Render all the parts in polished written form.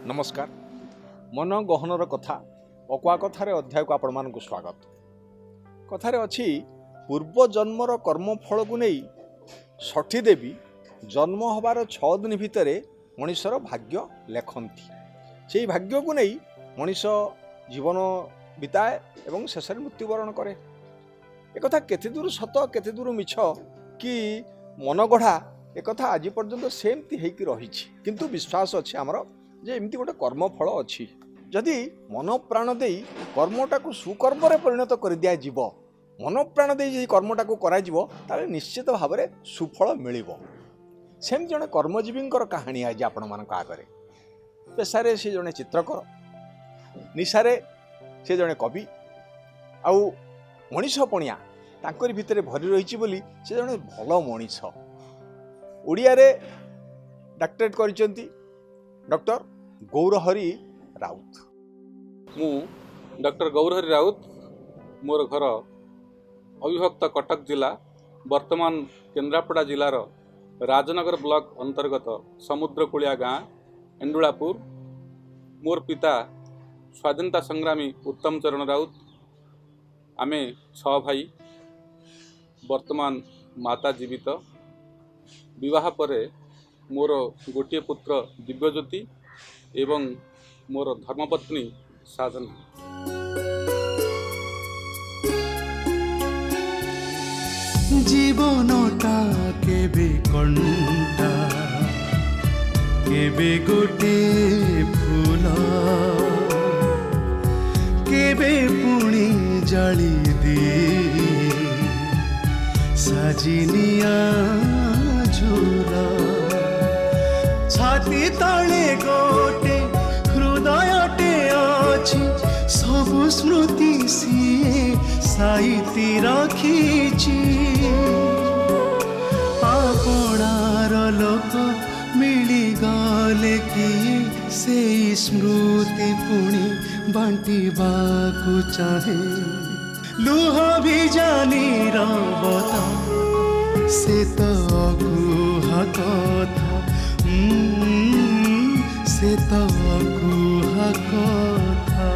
नमस्कार मन गहनर कथा अकुआ कथार अध्याय को आपण मानक स्वागत। कथार अच्छी पूर्व जन्मर कर्मफल को नहीं षठी देवी जन्म हबार 6 दिन भितर मनीषर भाग्य लेखती। से भाग्य को नहीं मनीष जीवन बिताए एवं शेष मृत्युवरण करे। एक केते दूर सत केते दूर मिछ कि मन गढ़ा एक आज पर्यंत सेमती होकर रही किंतु विश्वास अच्छे आमर जे एमती गोटे कर्मफल अच्छी जदि मन प्राण दे कर्मटा को सुकर्म परिणत कर दिया जीव मन प्राण दे कर्मटा को करा ताले निश्चित भाव में सुफल मिल सेम जड़े कर्मजीवी कहानी आज आपण मान आगे। पेशारे से जड़े चित्रकर निशारे से जड़े कवि आउ मनीष पणिया तांकरी भितर भरी रही बोली से जड़े भल मनीष। ओडिया रे डॉक्टरेट करिसेंती डॉक्टर गौरहरि राउत। मु डॉक्टर गौरहरि राउत मोर घर अविभक्त कटक जिला वर्तमान केन्द्रापड़ा जिलार राजनगर ब्लॉक अंतर्गत समुद्रकूलिया गाँ एंडुलापुर। मोर पिता स्वाधीनता संग्रामी उत्तम चरण राउत। आमे 6 भाई वर्तमान माता जीवित। विवाह परे मोर गोटे पुत्र दिव्यज्योति एवं मोर धर्मपत्नी साधना। जीवनटा केबे कंटा केबे गोटे फूल केबे पुणी जाली दे साजिनिया झूला छाती तले गोटे हृदयटे अछि सबु स्मृति सिए साइती रखिछि। आपणार लोक मिली गले कि से स्मृति पुणी बांटिबाकु चाहे लुह भी जानी रबता से तो अकुहा कथा से तो अकुहा कथा।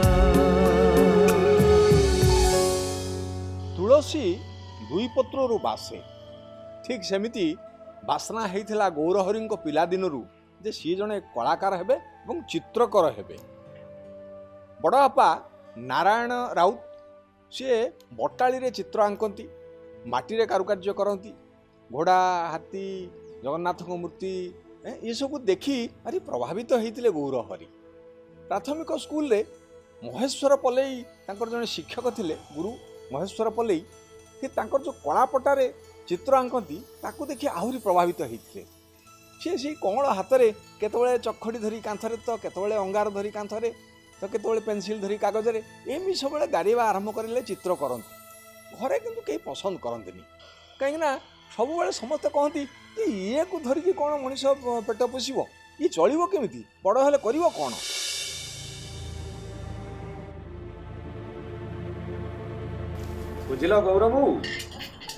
तुलसी दुई पत्रु बासे ठीक सेमिति बासना होता गौरहरि पिला दिनरू जे सी जड़े कलाकार हेबे एवं चित्रकर हेबे। बड़ बापा नारायण राउत सी बटाली रे चित्र आंकती माटी रे कारुकार्य करती घोड़ा हाथी जगन्नाथ मूर्ति ये सब देखी भारी प्रभावित होते गौरहरि। प्राथमिक स्कूल रे महेश्वर पलई तांकर जने शिक्षक थिले गुरु महेश्वर पलई कि तांकर जो कलापटारे चित्र आंकती ताकू देखि आहुरी प्रभावित होते। सी कौन हाथ में केतबेले चखड़ी धरी कांथरे तो केतबेले अंगार धरी कांथरे तो केतबेले पेंसिल धरी कागज रे एमि सबले गाड़ीवा आरंभ करें चित्र करती। घरे किंतु कहीं पसंद करंतिनी कहीं सब बेले समस्ते कहती ये को धरिकी कौन मनीष पेट पोषिब ये चलिबो केमिति बड़ हेले करिवो कौन। बुझिल गौरव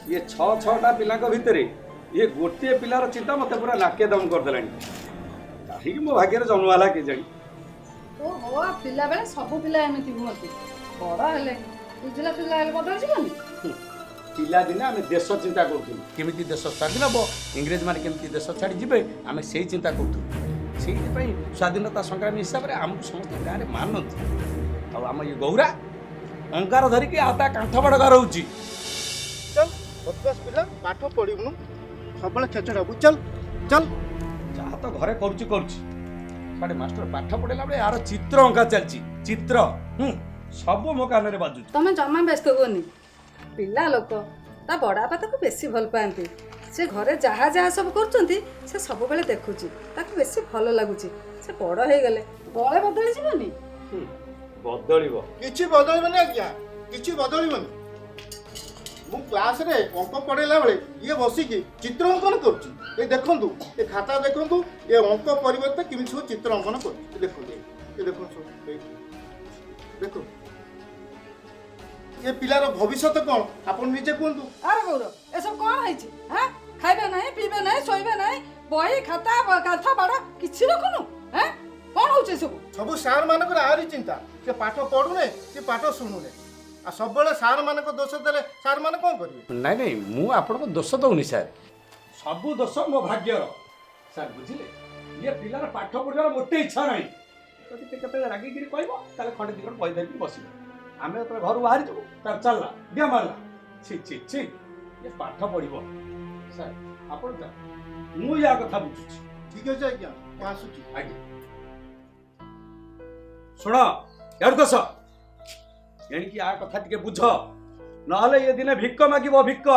ये 6-6टा पिला भितर ये गोटे पिलार चिंता मत पूरा नाके दम करदे कहीं मो भाग्य जन्मला के जानी। ओहो पिला बेले सब पिला एमती हुअती बड़ हेले बुझिला पिला हेले बदल जीवनी। पिला दिने आम देश चिंता करूँ केमी देश स्वाधीन हम इंग्रेज मैंने केमी देश छाड़ी जी आम से चिंता करूँ से स्वाधीनता संग्रामी हिसाब से आमको समस्त गाँव में मानती। आम ये गौरा अंगार धरिकी आता कांथ बड़ घर हो चल बदमाश पिला पाठ पढ़िबनु सब छेचड़ हबु चल चल जहाँ तो घरे करुच्ची मास्टर पाठ पढ़ेला बेले यार चित्र अंका चलती चित्र सब मो कान में बाजू। तमें जमा व्यस्त हुअनी पिला लोक ता बड़ा बापा ताको बेसी भल पाती से घरे जहाँ जहाँ सब करछंती से सब बेले देखुची ताको बेसी भल लागुची से बड़ हो गले बळे बदली जीवनी बदलिबो किछि बदलिबनी आज्ञा किछि बदलिबनी मु क्लास रे अंक पढ़ेला बेले ये बसिकी चित्र अंकन करूची ए देखंतु ए खाता देखंतु ए अंक परिवर्ते किमि सब चित्र अंकन करूची देखो देखो ये पिलार भविष्य कौन आपन निजे कहतु। अरे गौरव ए सब कौन है हाँ खाइबे नहीं पीबे नहीं सोइबे नहीं बही खाता काथा बड़ा किछि रखनु हैं कौन हो ହଉଛି ସବୁ? ସବୁ ସାର୍ ମାନଙ୍କର ଆହୁରି ଚିନ୍ତା ସେ ପାଠ ପଢୁନେ କି ପାଠ ଶୁଣୁନେ ଆଉ ସବୁବେଳେ ସାର୍ ମାନଙ୍କ ଦୋଷ ଦେଲେ ସାର୍ ମାନେ କ'ଣ କରିବେ? ନାଇଁ ନାଇଁ ମୁଁ ଆପଣଙ୍କୁ ଦୋଷ ଦଉନି ସାର୍, ସବୁ ଦୋଷ ମୋ ଭାଗ୍ୟର। ସାର୍ ବୁଝିଲେ, ଇଏ ପିଲାର ପାଠ ପଢ଼ିବାର ମୋଟେ ଇଚ୍ଛା ନାହିଁ। ଯଦି ସେ କେତେବେଳେ ରାଗିକିରି କହିବ ତାହେଲେ ଖଣ୍ଡେ ଦି ଖଣ୍ଡ ବହି ଧରିକି ବସିବ। ଆମେ ଯେତେବେଳେ ଘରୁ ବାହାରିଯିବୁ ତାର ଚାଲିଲା ଡିଆ ମାରିଲା। ଛି ଛି ଛି, ଇଏ ପାଠ ପଢ଼ିବ। ସାର୍ ଆପଣ ଯା, ମୁଁ ୟା କଥା ବୁଝୁଛି। ଠିକ ଅଛି ଆଜ୍ଞା, ମୁଁ ଆସୁଛି। ଆଜ୍ଞା ଶୁଣ, ଏଆଡ଼କୁ ଆସ, ଏଣିକି ଆ କଥା ଟିକେ ବୁଝ, ନହେଲେ ଏ ଦିନେ ଭିକ ମାଗିବ, ଭିକ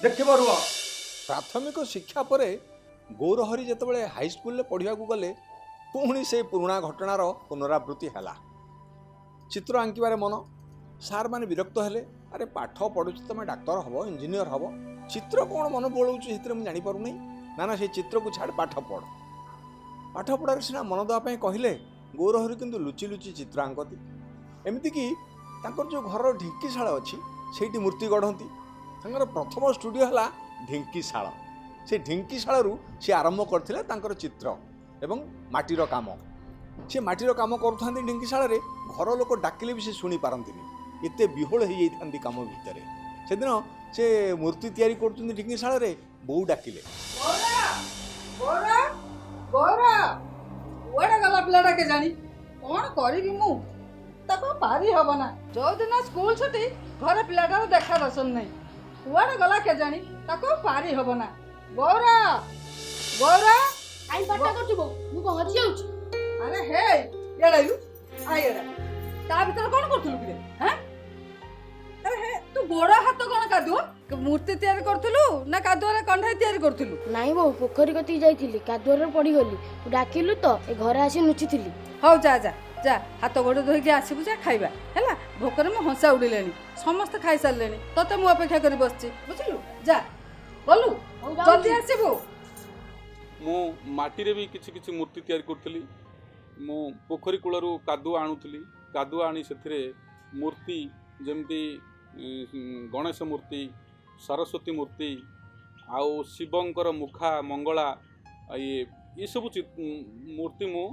ଦେଖିବ। ରୁହ। ପ୍ରାଥମିକ ଶିକ୍ଷା ପରେ ଗୌରହରି ଯେତେବେଳେ ହାଇସ୍କୁଲରେ ପଢ଼ିବାକୁ ଗଲେ ପୁଣି ସେ ପୁରୁଣା ଘଟଣାର ପୁନରାବୃତ୍ତି ହେଲା। ଚିତ୍ର ଆଙ୍କିବାରେ ମନ। ସାର୍ ମାନେ ବିରକ୍ତ ହେଲେ, ଆରେ ପାଠ ପଢ଼ୁଛୁ ତମେ ଡାକ୍ତର ହେବ, ଇଞ୍ଜିନିୟର ହେବ, ଚିତ୍ର କ'ଣ ମନ ପଳାଉଛି ସେଥିରେ ମୁଁ ଜାଣିପାରୁନି। ନା ନା, ସେ ଚିତ୍ରକୁ ଛାଡ଼, ପାଠ ପଢ଼। ପାଠ ପଢ଼ାରେ ସିନା ମନ ଦେବା ପାଇଁ କହିଲେ, ଗୌରହରି କିନ୍ତୁ ଲୁଚି ଲୁଚି ଚିତ୍ର ଆଙ୍କନ୍ତି। ଏମିତିକି ତାଙ୍କର ଯେଉଁ ଘରର ଢିଙ୍କିଶାଳ ଅଛି ସେଇଠି ମୂର୍ତ୍ତି ଗଢ଼ନ୍ତି। ତାଙ୍କର ପ୍ରଥମ ଷ୍ଟୁଡ଼ିଓ ହେଲା ଢିଙ୍କିଶାଳ। ସେ ଢିଙ୍କିଶାଳରୁ ସେ ଆରମ୍ଭ କରିଥିଲେ ତାଙ୍କର ଚିତ୍ର ଏବଂ ମାଟିର କାମ। ସେ ମାଟିର କାମ କରୁଥାନ୍ତି ଢିଙ୍କିଶାଳରେ, ଘର ଲୋକ ଡାକିଲେ ବି ସେ ଶୁଣିପାରନ୍ତିନି, ଏତେ ବିହୋଳ ହେଇଯାଇଥାନ୍ତି କାମ ଭିତରେ। ସେଦିନ ସେ ମୂର୍ତ୍ତି ତିଆରି କରୁଛନ୍ତି ଢିଙ୍କିଶାଳରେ, ବୋଉ ଡାକିଲେ, କୁଆଡ଼େ ଗଲା ପିଲାଟା କେଜାଣି? କ'ଣ କରିବି ମୁଁ? ତାକୁ ପାରି ହବ ନା। ଯୋଉଦିନ ସ୍କୁଲ ଛୁଟି ଘରେ ପିଲାଟାର ଦେଖା ଦର୍ଶନ ନାହିଁ। କୁଆଡ଼େ ଗଲା କେଜାଣି? ତାକୁ ପାରି ହବ ନା। ଗୌରା, ଗୌରା, କାଇଁ ପାଠ କରୁଛୁ ବୋଉ? ମୁଁ କଣ ହଜି ଯାଉଛି? ଆରେ ହେ ଏଡ଼ାଇଲୁ, ଏଡ଼ା ତା ଭିତରେ କ'ଣ କରୁଥିଲୁ କିରେ? ହାଁ, ଆରେ ହେ, ତୁ ଗୋଡ଼ ହାତ କ'ଣ କାଦୁଅ? ମୂର୍ତ୍ତି ତିଆରି କରୁଥିଲୁ ନା କାଦୁଅରେ କଣ୍ଢେଇ ତିଆରି କରୁଥିଲୁ? ନାଇଁ ବୋଉ, ପୋଖରୀ କତିକି ଯାଇଥିଲି, କାଦୁଅରେ ପଡ଼ିଗଲି। ତୁ ଡାକିଲୁ ତ ଏ ଘରେ ଆସି ନୁଚିଥିଲି। ହଉ ଯା ଯା ଯା, ହାତ ଗୋଡ଼ ଧୋଇକି ଆସିବୁ, ଯା ଖାଇବା ହେଲା। ଭୋକରେ ମୁଁ ହଂସା ଉଡ଼ିଲେଣି, ସମସ୍ତେ ଖାଇସାରିଲେଣି, ତତେ ମୁଁ ଅପେକ୍ଷା କରି ବସିଛି, ବୁଝିଲୁ? ଯା ଗଲୁ, ଜଲ୍ଦି ଆସିବୁ। ମୁଁ ମାଟିରେ ବି କିଛି କିଛି ମୂର୍ତ୍ତି ତିଆରି କରୁଥିଲି। ମୁଁ ପୋଖରୀ କୂଳରୁ କାଦୁଅ ଆଣୁଥିଲି, କାଦୁଅ ଆଣି ସେଥିରେ ମୂର୍ତ୍ତି ଯେମିତି ଗଣେଶ ମୂର୍ତ୍ତି, ସରସ୍ୱତୀ ମୂର୍ତ୍ତି, ଆଉ ଶିବଙ୍କର ମୁଖା, ମଙ୍ଗଳା, ଏସବୁ ମୂର୍ତ୍ତି ମୁଁ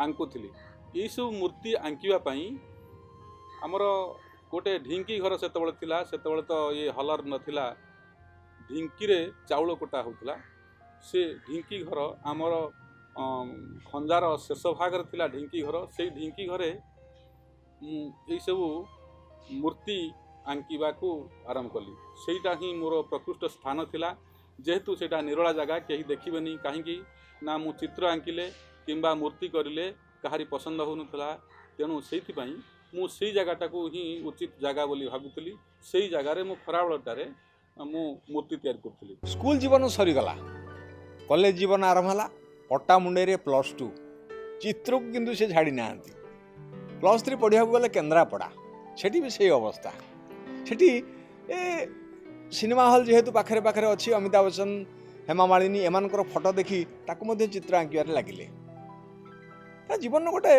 ଆଙ୍କୁଥିଲି। ଏଇସବୁ ମୂର୍ତ୍ତି ଆଙ୍କିବା ପାଇଁ ଆମର ଗୋଟେ ଢିଙ୍କି ଘର ସେତେବେଳେ ଥିଲା। ସେତେବେଳେ ତ ହଲର ନଥିଲା, ଢିଙ୍କିରେ ଚାଉଳ କୁଟା ହେଉଥିଲା। ସେ ଢିଙ୍କି ଘର ଆମର ଖଞ୍ଜାର ଶେଷ ଭାଗରେ ଥିଲା ଢିଙ୍କି ଘର। ସେଇ ଢିଙ୍କି ଘରେ ମୁଁ ଏଇସବୁ ମୂର୍ତ୍ତି ଆଙ୍କିବାକୁ ଆରମ୍ଭ କଲି। ସେଇଟା ହିଁ ମୋର ପ୍ରକୃଷ୍ଟ ସ୍ଥାନ ଥିଲା। ଯେହେତୁ ସେଇଟା ନିରୋଳା ଜାଗା, କେହି ଦେଖିବେନି, କାହିଁକି ନା ମୁଁ ଚିତ୍ର ଆଙ୍କିଲେ କିମ୍ବା ମୂର୍ତ୍ତି କରିଲେ କାହାରି ପସନ୍ଦ ହେଉନଥିଲା। ତେଣୁ ସେଇଥିପାଇଁ ମୁଁ ସେଇ ଜାଗାଟାକୁ ହିଁ ଉଚିତ ଜାଗା ବୋଲି ଭାବୁଥିଲି। ସେଇ ଜାଗାରେ ମୁଁ ଖରାବେଳଟାରେ ମୁଁ ମୂର୍ତ୍ତି ତିଆରି କରୁଥିଲି। ସ୍କୁଲ ଜୀବନ ସରିଗଲା, କଲେଜ ଜୀବନ ଆରମ୍ଭ ହେଲା। ପଟ୍ଟାମୁଣ୍ଡେଇରେ +2, ଚିତ୍ରକୁ କିନ୍ତୁ ସେ ଛାଡ଼ି ନାହାନ୍ତି। +3 ପଢ଼ିବାକୁ ଗଲେ କେନ୍ଦ୍ରାପଡ଼ା, ସେଠି ବି ସେଇ ଅବସ୍ଥା। ସେଠି ସିନେମା ହଲ୍ ଯେହେତୁ ପାଖରେ ପାଖରେ ଅଛି, ଅମିତାଭ ବଚ୍ଚନ, ହେମା ମାଳିନୀ ଏମାନଙ୍କର ଫଟୋ ଦେଖି ତାକୁ ମଧ୍ୟ ଚିତ୍ର ଆଙ୍କିବାରେ ଲାଗିଲେ। ତା ଜୀବନର ଗୋଟେ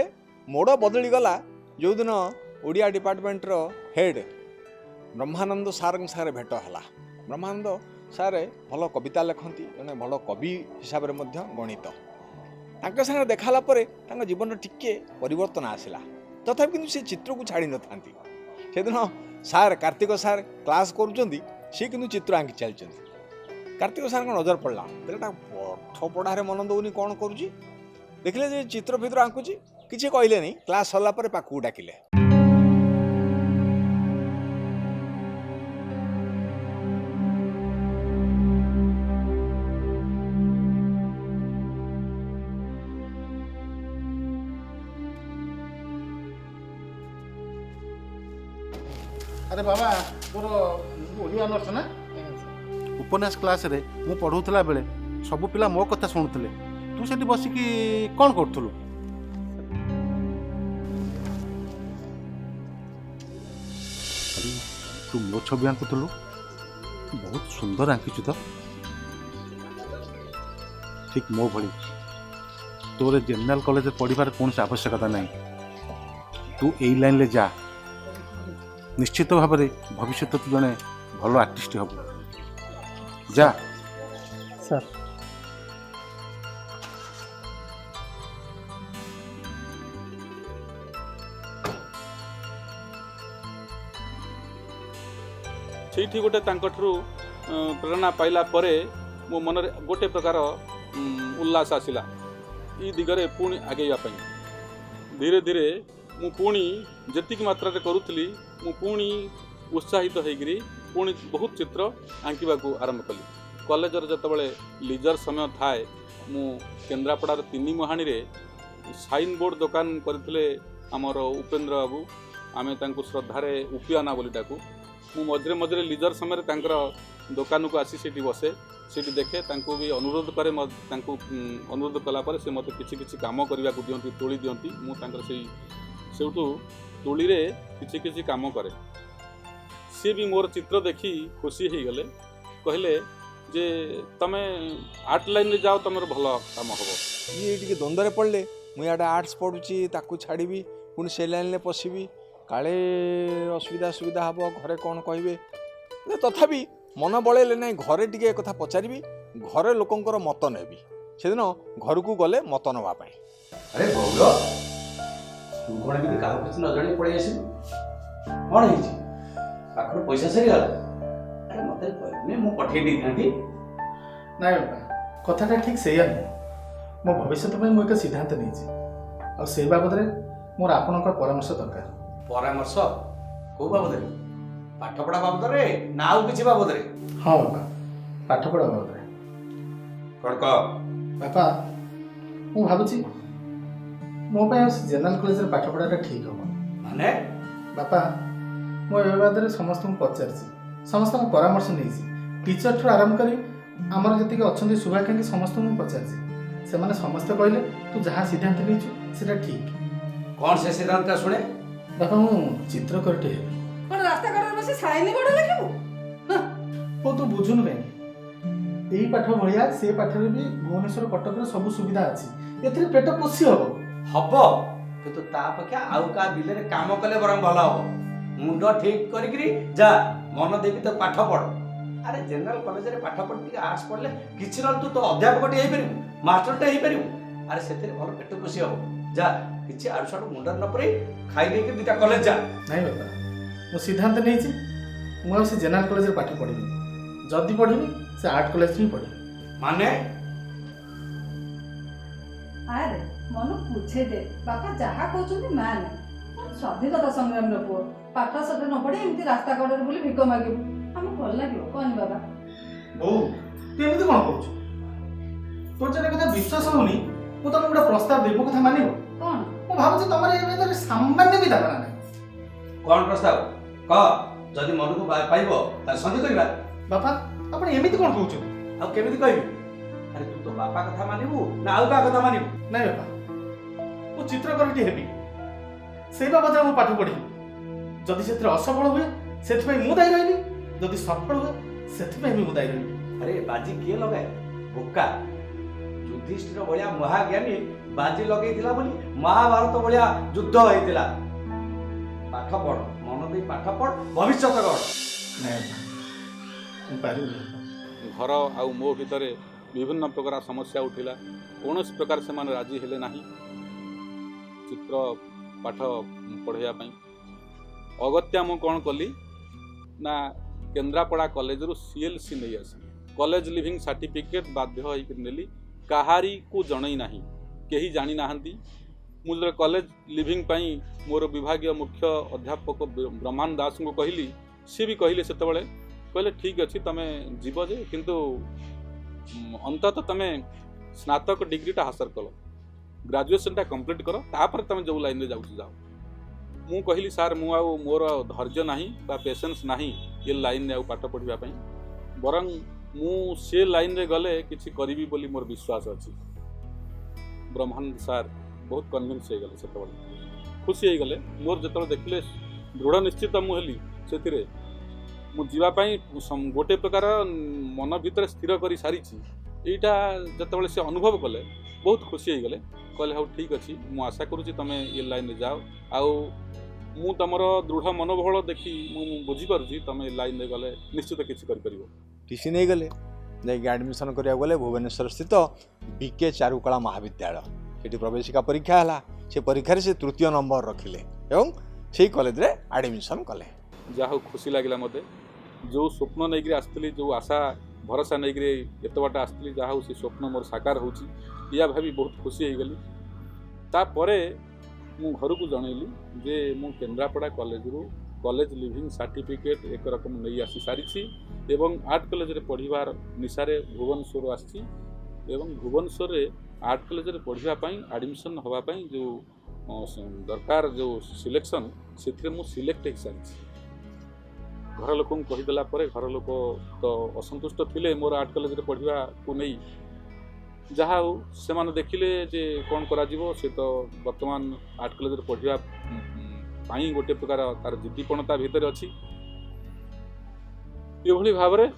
ମୋଡ଼ ବଦଳିଗଲା ଯେଉଁଦିନ ଓଡ଼ିଆ ଡିପାର୍ଟମେଣ୍ଟର ହେଡ଼୍ ବ୍ରହ୍ମାନନ୍ଦ ସାର୍ଙ୍କ ସାଙ୍ଗରେ ଭେଟ ହେଲା। ବ୍ରହ୍ମାନନ୍ଦ ସାର୍ ଭଲ କବିତା ଲେଖନ୍ତି, ଜଣେ ଭଲ କବି ହିସାବରେ ମଧ୍ୟ ଗଣିତ। ତାଙ୍କ ସାଙ୍ଗରେ ଦେଖା ହେଲା ପରେ ତାଙ୍କ ଜୀବନରେ ଟିକେ ପରିବର୍ତ୍ତନ ଆସିଲା। ତଥାପି କିନ୍ତୁ ସେ ଚିତ୍ରକୁ ଛାଡ଼ି ନଥାନ୍ତି। ସେଦିନ ସାର୍, କାର୍ତ୍ତିକ ସାର୍ କ୍ଲାସ୍ କରୁଛନ୍ତି, ସିଏ କିନ୍ତୁ ଚିତ୍ର ଆଙ୍କି ଚାଲିଛନ୍ତି। କାର୍ତ୍ତିକ ସାର୍ଙ୍କ ନଜର ପଡ଼ିଲା, ପିଲାଟା ପାଠ ପଢ଼ାରେ ମନ ଦେଉନି, କ'ଣ କରୁଛି? ଦେଖିଲେ ଯେ ଚିତ୍ର ଫିତ୍ର ଆଙ୍କୁଛି, କିଛି କହିଲେନି। କ୍ଲାସ୍ ସରିଲା ପରେ ପାଖକୁ ଡାକିଲେ। ଆରେ ବାବା, ତୋର ଓଡ଼ିଆ ଅନର୍ସ ନା? ଉପନ୍ୟାସ କ୍ଲାସ୍ରେ ମୁଁ ପଢ଼ଉଥିଲା ବେଳେ ସବୁ ପିଲା ମୋ କଥା ଶୁଣୁଥିଲେ, ତୁ ସେଠି ବସିକି କ'ଣ କରୁଥିଲୁ? ତୁ ମୋ ଛବି ଆଙ୍କୁଥିଲୁ, ବହୁତ ସୁନ୍ଦର ଆଙ୍କିଛୁ ତ, ଠିକ୍ ମୋ ଭଳି। ତୋର ଜେନେରାଲ କଲେଜରେ ପଢ଼ିବାର କୌଣସି ଆବଶ୍ୟକତା ନାହିଁ। ତୁ ଏଇ ଲାଇନ୍ରେ ଯା, ନିଶ୍ଚିତ ଭାବରେ ଭବିଷ୍ୟତ ତୁ ଜଣେ ଭଲ ଆର୍ଟିଷ୍ଟ ହବୁ। ଯା। ସାର୍ ସେଇଠି ଗୋଟେ ତାଙ୍କଠାରୁ ପ୍ରେରଣା ପାଇଲା ପରେ ମୋ ମନରେ ଗୋଟେ ପ୍ରକାର ଉଲ୍ଲାସ ଆସିଲା ଏ ଦିଗରେ ପୁଣି ଆଗେଇବା ପାଇଁ। ଧୀରେ ଧୀରେ ମୁଁ ପୁଣି ଯେତିକି ମାତ୍ରାରେ କରୁଥିଲି ମୁଁ ପୁଣି ଉତ୍ସାହିତ ହେଇକରି ପୁଣି ବହୁତ ଚିତ୍ର ଆଙ୍କିବାକୁ ଆରମ୍ଭ କଲି। କଲେଜରେ ଯେତେବେଳେ ଲିଜର ସମୟ ଥାଏ ମୁଁ କେନ୍ଦ୍ରାପଡ଼ାର 3 ମୁହାଣୀରେ ସାଇନ୍ ବୋର୍ଡ଼ ଦୋକାନ କରିଥିଲେ ଆମର ଉପେନ୍ଦ୍ର ବାବୁ, ଆମେ ତାଙ୍କୁ ଶ୍ରଦ୍ଧାରେ ଉपिଆନା ବୋଲି ଡାକୁ। ମୁଁ ମଝିରେ ମଝିରେ ଲିଜର ସମୟରେ ତାଙ୍କର ଦୋକାନକୁ ଆସି ସେଠି ବସେ, ସେଠି ଦେଖେ, ତାଙ୍କୁ ବି ଅନୁରୋଧ କରେ। ତାଙ୍କୁ ଅନୁରୋଧ କଲା ପରେ ସେ ମୋତେ କିଛି କିଛି କାମ କରିବାକୁ ଦିଅନ୍ତି, ତୋଳି ଦିଅନ୍ତି। ମୁଁ ତାଙ୍କର ସେଇଠୁ ତୋଳିରେ କିଛି କିଛି କାମ କରେ। ସିଏ ବି ମୋର ଚିତ୍ର ଦେଖି ଖୁସି ହେଇଗଲେ, କହିଲେ ଯେ ତମେ ଆର୍ଟ ଲାଇନ୍ରେ ଯାଅ, ତମର ଭଲ କାମ ହେବ। ଇଏ ଟିକେ ଦ୍ୱନ୍ଦ୍ୱରେ ପଡ଼ିଲେ, ମୁଁ ଇଆଡ଼େ ଆର୍ଟ୍ସ ପଢ଼ୁଛି, ତାକୁ ଛାଡ଼ିବି, ପୁଣି ସେ ଲାଇନ୍ରେ ପଶିବି, କାଳେ ଅସୁବିଧା ହେବ, ଘରେ କ'ଣ କହିବେ। ତଥାପି ମନ ବଳେଇଲେ ନାହିଁ, ଘରେ ଟିକେ କଥା ପଚାରିବି, ଘରେ ଲୋକଙ୍କର ମତ ନେବି। ସେଦିନ ଘରକୁ ଗଲେ ମତ ନେବା ପାଇଁ। ଆରେ ଗୌର, ତୁ କ'ଣ ଏମିତି କାହାକୁ କିଛି ନ ଜଣେଇ ପଳେଇ ଆସିବୁ? କ'ଣ ହେଇଛି? ପାଖରୁ ପଇସା ସରିଗଲା? ଆରେ ମୋତେ କହିବୁନି, ମୁଁ ପଠେଇ ଦେଇଥାନ୍ତି। ନାଇଁ ବାପା, କଥାଟା ଠିକ୍ ସେଇଆ ନୁହେଁ। ମୋ ଭବିଷ୍ୟତ ପାଇଁ ମୁଁ ଏକ ସିଦ୍ଧାନ୍ତ ନେଇଛି, ଆଉ ସେଇ ବାବଦରେ ମୋର ଆପଣଙ୍କ ପରାମର୍ଶ ଦରକାର। ପରାମର୍ଶ? କୋଉ ବାବଦରେ? ପାଠପଢ଼ା ବାବଦରେ ନା ଆଉ କିଛି ବାବଦରେ? ହଁ ବାପା, ପାଠପଢ଼ା ବାବଦରେ। କ'ଣ କହ? ବାପା, ମୁଁ ଭାବୁଛି ମୋ ପାଇଁ ଆଉ ଜେନେରାଲ କଲେଜରେ ପାଠ ପଢ଼ାଟା ଠିକ୍ ହେବ। ମାନେ? ବାପା, ମୁଁ ଏ ବାବଦରେ ସମସ୍ତଙ୍କୁ ପଚାରିଛି, ସମସ୍ତଙ୍କ ପରାମର୍ଶ ନେଇଛି। ଟିଚରଠୁ ଆରମ୍ଭ କରି ଆମର ଯେତିକି ଅଛନ୍ତି ଶୁଭାକାଂକ୍ଷୀ ସମସ୍ତଙ୍କୁ ମୁଁ ପଚାରିଛି। ସେମାନେ ସମସ୍ତେ କହିଲେ ତୁ ଯାହା ସିଦ୍ଧାନ୍ତ ନେଇଛୁ ସେଟା ଠିକ୍। କ'ଣ ସେ ସିଦ୍ଧାନ୍ତଟା ଶୁଣେ? ବାପା, ମୁଁ ଚିତ୍ରକରଟେ ହେବି। କ'ଣ ରାସ୍ତା କଡ଼ରେ ବସି ସାଇନି ବୋର୍ଡ ଲେଖିବୁ? ଓ ତୁ ବୁଝୁନୁ କାହିଁକି? ଏଇ ପାଠ ଭଳିଆ ସେ ପାଠରେ ବି ଭୁବନେଶ୍ୱର କଟକରେ ସବୁ ସୁବିଧା ଅଛି, ଏଥିରେ ପେଟ ପୋଷି ହବ। ହବ, କିନ୍ତୁ ତା ଅପେକ୍ଷା ଆଉ କାହା ବିଲରେ କାମ କଲେ ବରଂ ଭଲ ହବ। ମୁଣ୍ଡ ଠିକ୍ କରିକିରି ଯା, ମନ ଦେଇକି ତ ପାଠ ପଢ଼। ଆରେ ଜେନେରାଲ କଲେଜରେ ପାଠ ପଢ଼ି ଟିକେ ଆର୍ଟ୍ସ ପଢ଼ିଲେ କିଛି ନହେଲେ ତୁ ତ ଅଧ୍ୟାପକଟେ ହେଇପାରିବୁ, ମାଷ୍ଟରଟେ ହେଇପାରିବୁ। ଆରେ ସେଥିରେ ଭଲ ପେଟ ପୋଷି ହବ। ଯା, କିଛି ଆଡ଼ୁ ସାଡ଼ୁ ମୁଣ୍ଡରେ ନ ପଡ଼ି ଖାଇ ଦେଇକି 2ଟା କଲେଜ ଯା। ନାଇଁ ବାପା, ମୁଁ ସିଦ୍ଧାନ୍ତ ନେଇଛି, ମୁଁ ଆଉ ସେ ଜେନେରାଲ କଲେଜରେ ପାଠ ପଢ଼ିବି। ଯଦି ପଢ଼ିବି ସେ ଆର୍ଟ କଲେଜରେ ହିଁ ପଢ଼ିବି। ମାନେ? ଆରେ ମନ ବୁଝେଇ ଦେ, ବାପା ଯାହା କହୁଛନ୍ତି ମାନେ। ସ୍ୱାଧୀନତା ସଂଗ୍ରାମର ପୁଅ, ପାଠ ସାଠ ନ ପଢ଼ି ଏମିତି ରାସ୍ତା କଡ଼ରେ ବୁଲି ଭିକ ମାଗିବୁ, ଆମକୁ ଭଲ ଲାଗିବ କହନି ବାବା? ବୋଉ, ତୁ ଏମିତି କ'ଣ କହୁଛୁ? ତୋର ଯଦି କଥା ବିଶ୍ୱାସ ହଉନି, ମୁଁ ତମକୁ ଗୋଟେ ପ୍ରସ୍ତାବ ଦେବି, ମୋ କଥା ମାନିବ? କ'ଣ? ମୁଁ ଭାବୁଛି ତମର ଏ ଭିତରେ ସାମାନ୍ୟ ବି ଧାରଣା ନାହିଁ। କ'ଣ ପ୍ରସ୍ତାବ କହ? ଯଦି ମନକୁ ପାଇବ ତାହେଲେ ସନ୍ଧି କରିବା। ବାପା, ଆପଣ ଏମିତି କ'ଣ କହୁଛନ୍ତି? ଆଉ କେମିତି କହିବି? ଆରେ ତୁ ତ ବାପା କଥା ମାନିବୁ ନା ଆଉ କାହା କଥା ମାନିବୁ? ନାଇଁ ବାପା, ମୁଁ ଚିତ୍ରକରଟି ହେବି, ସେଇ ବାବଦରେ ମୁଁ ପାଠ ପଢ଼ିବି। ଯଦି ସେଥିରେ ଅସଫଳ ହୁଏ ସେଥିପାଇଁ ମୁଁ ଦାୟୀ ରହିବି, ଯଦି ସଫଳ ହୁଏ ସେଥିପାଇଁ ବି ମୁଁ ଦାୟୀ ରହିବି। ଆରେ ବାଜି କିଏ ଲଗାଏ? ବୋକା। ଯୁଧିଷ୍ଠିର ଭଳିଆ ମହାଜ୍ଞାନୀ ବାଜି ଲଗେଇଥିଲା ବୋଲି ମହାଭାରତ ଭଳିଆ ଯୁଦ୍ଧ ହେଇଥିଲା। ପାଠ ପଢ଼, ମନ ଦେଇ ପାଠ ପଢ଼, ଭବିଷ୍ୟତ ଗଢ଼। ନାଇଁ ବାପା, ମୁଁ ପାରିବିନି। ଘର ଆଉ ମୋ ଭିତରେ ବିଭିନ୍ନ ପ୍ରକାର ସମସ୍ୟା ଉଠିଲା। କୌଣସି ପ୍ରକାର ସେମାନେ ରାଜି ହେଲେ ନାହିଁ ଚିତ୍ର ପାଠ ପଢ଼ାଇବା ପାଇଁ। ଅଗତ୍ୟା ମୁଁ କ'ଣ କଲି ନା କେନ୍ଦ୍ରାପଡ଼ା କଲେଜରୁ CLC ନେଇ ଆସିଲି। କଲେଜ ଲିଭିଂ ସାର୍ଟିଫିକେଟ୍ ବାଧ୍ୟ ହେଇକି ନେଲି, କାହାରିକୁ ଜଣେଇ ନାହିଁ, କେହି ଜାଣିନାହାନ୍ତି। ମୁଁ ଯେତେବେଳେ କଲେଜ ଲିଭିଂ ପାଇଁ ମୋର ବିଭାଗୀୟ ମୁଖ୍ୟ ଅଧ୍ୟାପକ ବ୍ରହ୍ମାନ ଦାସଙ୍କୁ କହିଲି, ସିଏ ବି କହିଲେ ସେତେବେଳେ, କହିଲେ ଠିକ୍ ଅଛି ତମେ ଯିବ ଯେ, କିନ୍ତୁ ଅନ୍ତତଃ ତମେ ସ୍ନାତକ ଡିଗ୍ରୀଟା ହାସଲ କଲ, ଗ୍ରାଜୁଏସନଟା କମ୍ପ୍ଲିଟ୍ କର, ତାପରେ ତମେ ଯେଉଁ ଲାଇନ୍ରେ ଯାଉଛି ଯାଅ। ମୁଁ କହିଲି ସାର୍, ମୁଁ ଆଉ ମୋର ଧୈର୍ଯ୍ୟ ନାହିଁ ବା ପେସେନ୍ସ ନାହିଁ ଏ ଲାଇନ୍ରେ ଆଉ ପାଠ ପଢ଼ିବା ପାଇଁ, ବରଂ ମୁଁ ସେ ଲାଇନ୍ରେ ଗଲେ କିଛି କରିବି ବୋଲି ମୋର ବିଶ୍ୱାସ ଅଛି। ବ୍ରହ୍ମାନନ୍ଦ ସାର୍ ବହୁତ କନଭିନ୍ସ ହେଇଗଲେ, ସେତେବେଳେ ଖୁସି ହେଇଗଲେ। ମୋର ଯେତେବେଳେ ଦେଖିଲେ ଦୃଢ଼ ନିଶ୍ଚିତ ମୁଁ ହେଲି ସେଥିରେ, ମୁଁ ଯିବା ପାଇଁ ଗୋଟେ ପ୍ରକାର ମନ ଭିତରେ ସ୍ଥିର କରି ସାରିଛି। ଏଇଟା ଯେତେବେଳେ ସେ ଅନୁଭବ କଲେ ବହୁତ ଖୁସି ହେଇଗଲେ, କହିଲେ ହଉ ଠିକ୍ ଅଛି, ମୁଁ ଆଶା କରୁଛି ତୁମେ ଏ ଲାଇନ୍ରେ ଯାଅ, ଆଉ ମୁଁ ତୁମର ଦୃଢ଼ ମନୋବଳ ଦେଖି ମୁଁ ବୁଝିପାରୁଛି ତୁମେ ଏ ଲାଇନ୍ରେ ଗଲେ ନିଶ୍ଚିତ କିଛି କରିପାରିବ। TC ନେଇଗଲେ, ଯାଇକି ଆଡ଼ମିସନ୍ କରିବାକୁ ଗଲେ ଭୁବନେଶ୍ୱର ସ୍ଥିତ BK ଚାରୁକଳା ମହାବିଦ୍ୟାଳୟ। ସେଠି ପ୍ରବେଶିକା ପରୀକ୍ଷା ହେଲା, ସେ ପରୀକ୍ଷାରେ ସେ 3ୟ ନମ୍ବର ରଖିଲେ ଏବଂ ସେଇ କଲେଜରେ ଆଡ଼ମିସନ୍ କଲେ। ଯାହା ହଉ ଖୁସି ଲାଗିଲା ମୋତେ। जो स्वप्न नहीं आसती जो आशा भरोसा नहीं एत बाट आसती जहाँ हो स्वप्न मोर साकार होची या भाभी बहुत खुशी हो गली तापर मु घर को जनइली जे मु केन्द्रापड़ा कॉलेज रु कॉलेज लिविंग सर्टिफिकेट एक रकम नहीं आसी सारी एवं आर्ट कॉलेज रे पढ़िबार निशारे भुवनेश्वर आसी एवं भुवनेश्वर रे आर्ट कॉलेज रे पढ़िबा पई एडमिशन होबा पई जो दरकार जो सिलेक्शन से मु सिलेक्ट हो सारी घर लोक कहीदेला घर लोक तो असंतुष्ट थिले मोर आर्ट कॉलेज रे पढ़िबा को नहीं जहाँ हो से देखिले जे कौन करा जीवो से तो वर्तमान आर्ट कॉलेज रे पढ़िबा पाई गोटे प्रकार तार जिद्दीपणता भितर अच्छी ये भाव में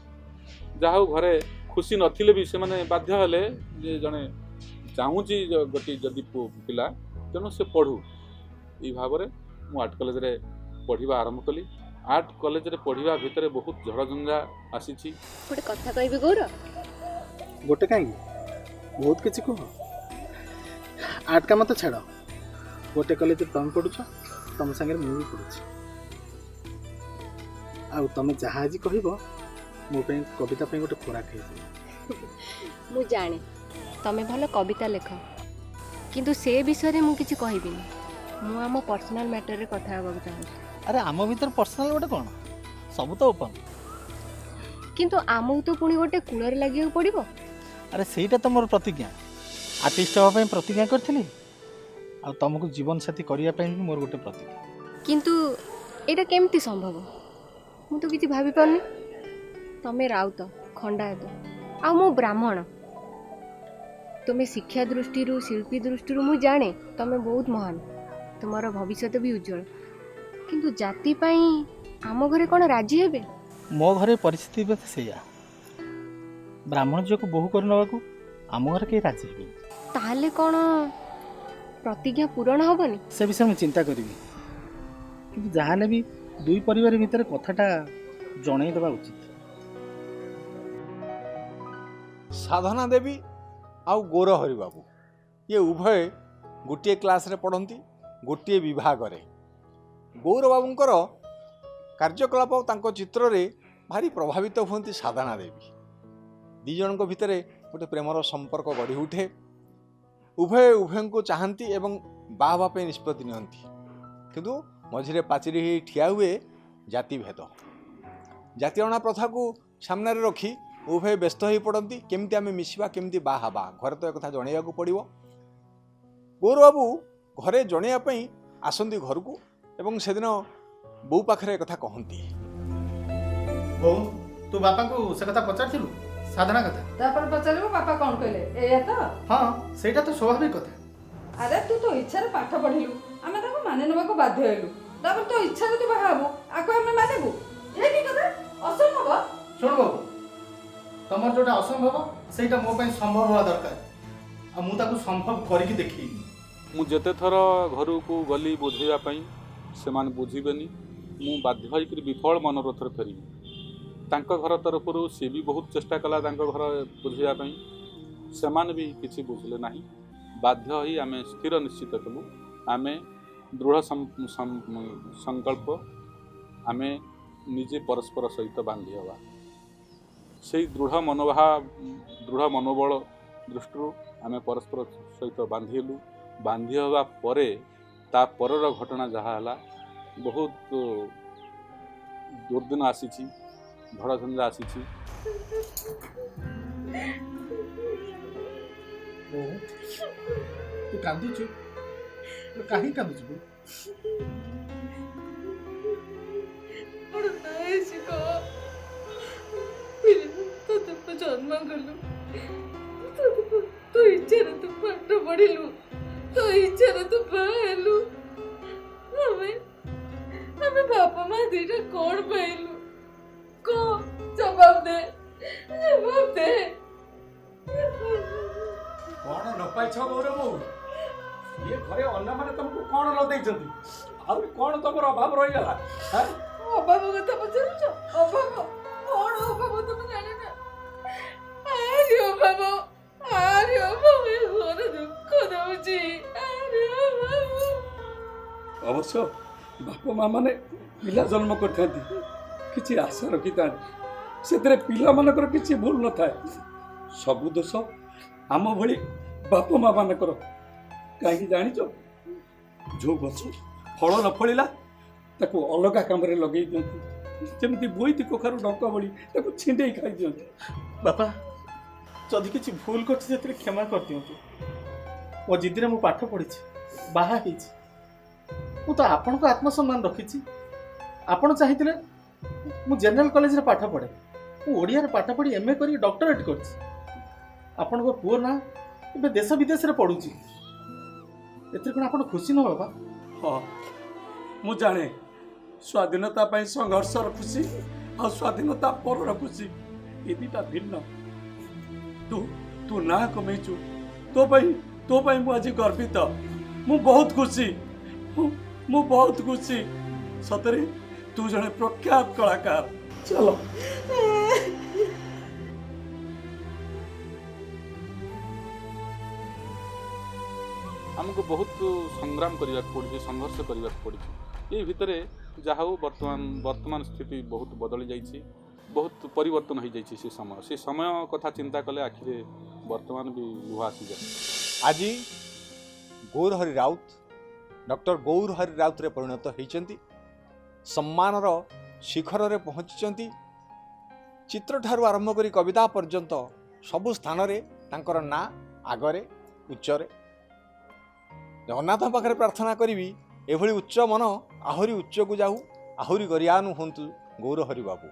जहाँ हो घरे खुशी नथिले भी से माने बाध्य हेले जे जने चाहूँगी गोटे जदि पिला तेणु से पढ़ू ये भाव में मु आर्ट कॉलेज रे पढ़िबा आरंभ कली आर्ट कॉलेज रे पढ़िबा भितर बहुत झड़झंझा आसी गोटे कथा कहबी गौर गोटे कहीं बहुत किसी कह आर्ट काम तो छाड़ गोटे कॉलेज तुम पढ़ुछ तुम सागर मुझे भी पढ़ुची तुम जहाँ आज कह मो कविता गोटे खोराक मु जाने तमे भल कविता लेख किंतु से विषय में मुझे कहबी मु आम पर्सनल मैटर रे कथा हेबाक चाहूँ अरे आम भीतर पर्सनल गोटे कौन सब तो ओपन किंतु आमକୁ तो पुणी गोटे कूलर लगे पड़ो अरे सहीटा तो मोर प्रतिज्ञा आर्टिस्ट हाँपी प्रतिज्ञा करी तुमको जीवन साथी करने मोर गोटे प्रतिज्ञा किंतु एटा केमती संभव मु तो किसी भाभी पारनी तमे राउत खंडायत आ मु ब्राह्मण तुम्हें शिक्षा दृष्टि शिल्पी दृष्टि मु जाने तमे बहुत महान तुम्हारा भविष्य भी उज्जवल किंतु जाति पाई आम घरे कौन राजी हेबे मो घरे परिस्थिति बस सैया ब्राह्मण झील को बोहू कर नवा आम घर कहीं राजी हे ताहले कौन प्रतिज्ञा पूरण हेबनी से विषय में चिंता करी कि जहाँ भी दुई परिवार भितर कथाटा जन देवा उचित साधना देवी आउ गौरहरि बाबू ये उभय गोटे क्लास रे पढ़ती गोटे विभाग रे गौर बाबूंकर कार्यकलाप तांको चित्र रे भारी प्रभावित होती साधना देवी दी जन भितर गोटे प्रेमर संपर्क गढ़ी उठे उभय उभय को चाहती एवं बाहवाप निष्पत्ति नियंती किंतु मझिरे पाचिरी ठिया हुए जातिभेद जातिअणा प्रथा को सामने रखी उभय व्यस्त हो पड़ती केमती आम मिसवा केमती बाहवा घर तो एक जनइया पड़ो गौर बाबू घरे जनइया आसती घर को एवं से दिन बो पाखे एक कहती बो तू बापा को से कथा पचार साधना कथा तापर पचारिबो बापा कौन कहले एया तो हाँ सेटा तो स्वाभाविक कथा अरे तू तो इच्छा पाठ पढ़िलु आमे ताको माने नबाको बाध्य हेलु तापर तो इच्छा तू बाहाबो आको आमे मानेबो ए की कथा असंभव शुण बाबू तुम जोटा असंभव सेटा मो ପାଇଁ संभव हुआ दरकार आ मु ताको संभव करिक देखी मु जेते थर घर को गली बुझेगा से बुझीबेनी मु बाध्य होकर विफल मनोरथ फेरी तांको घर तरफ सी भी बहुत चेष्टा कला तांको घर बुझाई से भी किसी बुझले ना बाध्य ही आम स्थिर निश्चित कलु आम दृढ़ संकल्प आम निजे परस्पर सहित बांधि हवा से दृढ़ मनोबल दृष्टि आम परस्पर सहित बांधिलु बांधि हवा परे ता परर घटना जहाँ है बहुत दुर्दिन आसी झड़झंझा आसी तू कांदुचु कहीं कांदुचु जन्म कलु तो इच्छा तू पाठ पढ़िलु तो इच्छा तू बाहलु हमें बापा माँ दीटा कौन पाइलु को जवाब दे कौन न पाई गौरव ये घरे अन्ना मैंने तुमको कौन न देइछंती आ कौन तुम अभाव रही गला अभाव कथा पचारुछ अभाव कौन अभाव तुम जाने ना आरे अभाव घर दुख दउची आरे अभाव अवश्य बाप माँ मैंने पिला जन्म करथांती କିଛି ଆଶା ରଖିଥାନ୍ତି ସେଥିରେ ପିଲାମାନଙ୍କର କିଛି ଭୁଲ ନଥାଏ। ସବୁ ଦୋଷ ଆମ ଭଳି ବାପା ମା ମାନଙ୍କର। କାହିଁକି ଜାଣିଛ, ଯେଉଁ ଗଛ ଫଳ ନ ଫଳିଲା ତାକୁ ଅଲଗା କାମରେ ଲଗେଇ ଦିଅନ୍ତି, ଯେମିତି ବୋଇତି କଖାରୁ ଡଙ୍କା ଭଳି ତାକୁ ଛିଣ୍ଡେଇ ଖାଇଦିଅନ୍ତି। ବାପା ଯଦି କିଛି ଭୁଲ କରିଛି ସେଥିରେ କ୍ଷମା କରିଦିଅନ୍ତୁ। ମୋ ଜିଦିରେ ମୁଁ ପାଠ ପଢ଼ିଛି, ବାହା ହେଇଛି। ମୁଁ ତ ଆପଣଙ୍କ ଆତ୍ମସମ୍ମାନ ରଖିଛି। ଆପଣ ଚାହିଁଥିଲେ ମୁଁ ଜେନେରାଲ କଲେଜରେ ପାଠ ପଢ଼େ, ମୁଁ ଓଡ଼ିଆରେ ପାଠ ପଢ଼ି MA କରି ଡକ୍ଟରେଟ୍ କରିଛି। ଆପଣଙ୍କ ପୁଅ ନା ଏବେ ଦେଶ ବିଦେଶରେ ପଢ଼ୁଛି, ଏଥିରେ କ'ଣ ଆପଣ ଖୁସି ନୁହଁ ବାପା? ହଁ, ମୁଁ ଜାଣେ ସ୍ୱାଧୀନତା ପାଇଁ ସଂଘର୍ଷର ଖୁସି ଆଉ ସ୍ୱାଧୀନତା ପରର ଖୁସି ଏ ଦୁଇଟା ଭିନ୍ନ। ତୁ ନାଁ କମେଇଛୁ, ତୋ ପାଇଁ ମୁଁ ଆଜି ଗର୍ବିତ। ମୁଁ ବହୁତ ଖୁସି, ମୁଁ ବହୁତ ଖୁସି। ସତରେ ତୁ ଜଣେ ପ୍ରଖ୍ୟାତ କଳାକାର। ଚାଲ। ଆମକୁ ବହୁତ ସଂଗ୍ରାମ କରିବାକୁ ପଡ଼ୁଛି, ସଂଘର୍ଷ କରିବାକୁ ପଡ଼ୁଛି। ଏଇ ଭିତରେ ଯାହା ହଉ ବର୍ତ୍ତମାନ ସ୍ଥିତି ବହୁତ ବଦଳି ଯାଇଛି, ବହୁତ ପରିବର୍ତ୍ତନ ହୋଇଯାଇଛି। ସେ ସମୟ କଥା ଚିନ୍ତା କଲେ ଆଖିରେ ବର୍ତ୍ତମାନ ବି ଲୁହ ଆସିଯାଏ। ଆଜି ଗୌରହରି ରାଉତ ଡକ୍ଟର ଗୌରହରି ରାଉତରେ ପରିଣତ ହୋଇଛନ୍ତି, ସମ୍ମାନର ଶିଖରରେ ପହଞ୍ଚିଛନ୍ତି। ଚିତ୍ରଠାରୁ ଆରମ୍ଭ କରି କବିତା ପର୍ଯ୍ୟନ୍ତ ସବୁ ସ୍ଥାନରେ ତାଙ୍କର ନାଁ ଆଗରେ, ଉଚ୍ଚରେ। ଜଗନ୍ନାଥ ପାଖରେ ପ୍ରାର୍ଥନା କରିବି ଏଭଳି ଉଚ୍ଚ ମନ ଆହୁରି ଉଚ୍ଚକୁ ଯାଉ, ଆହୁରି गरियानु ହୁଅନ୍ତୁ ଗୌରହରି ବାବୁ।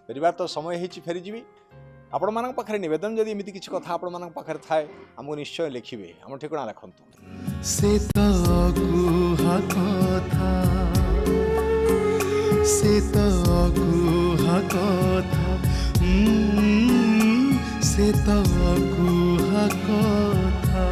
ଫେରିବାର ତ ସମୟ ହେଇଛି, ଫେରିଯିବି। ଆପଣମାନଙ୍କ ପାଖରେ ନିବେଦନ, ଯଦି ଏମିତି କିଛି କଥା ଆପଣମାନଙ୍କ ପାଖରେ ଥାଏ ଆମକୁ ନିଶ୍ଚୟ ଲେଖିବେ। ଆମ ଠିକଣା ଲେଖନ୍ତୁ। ସେ ତ କୁହା କଥା, ସେ ତ କୁହା କଥା, ସେ ତ କୁହା କଥା।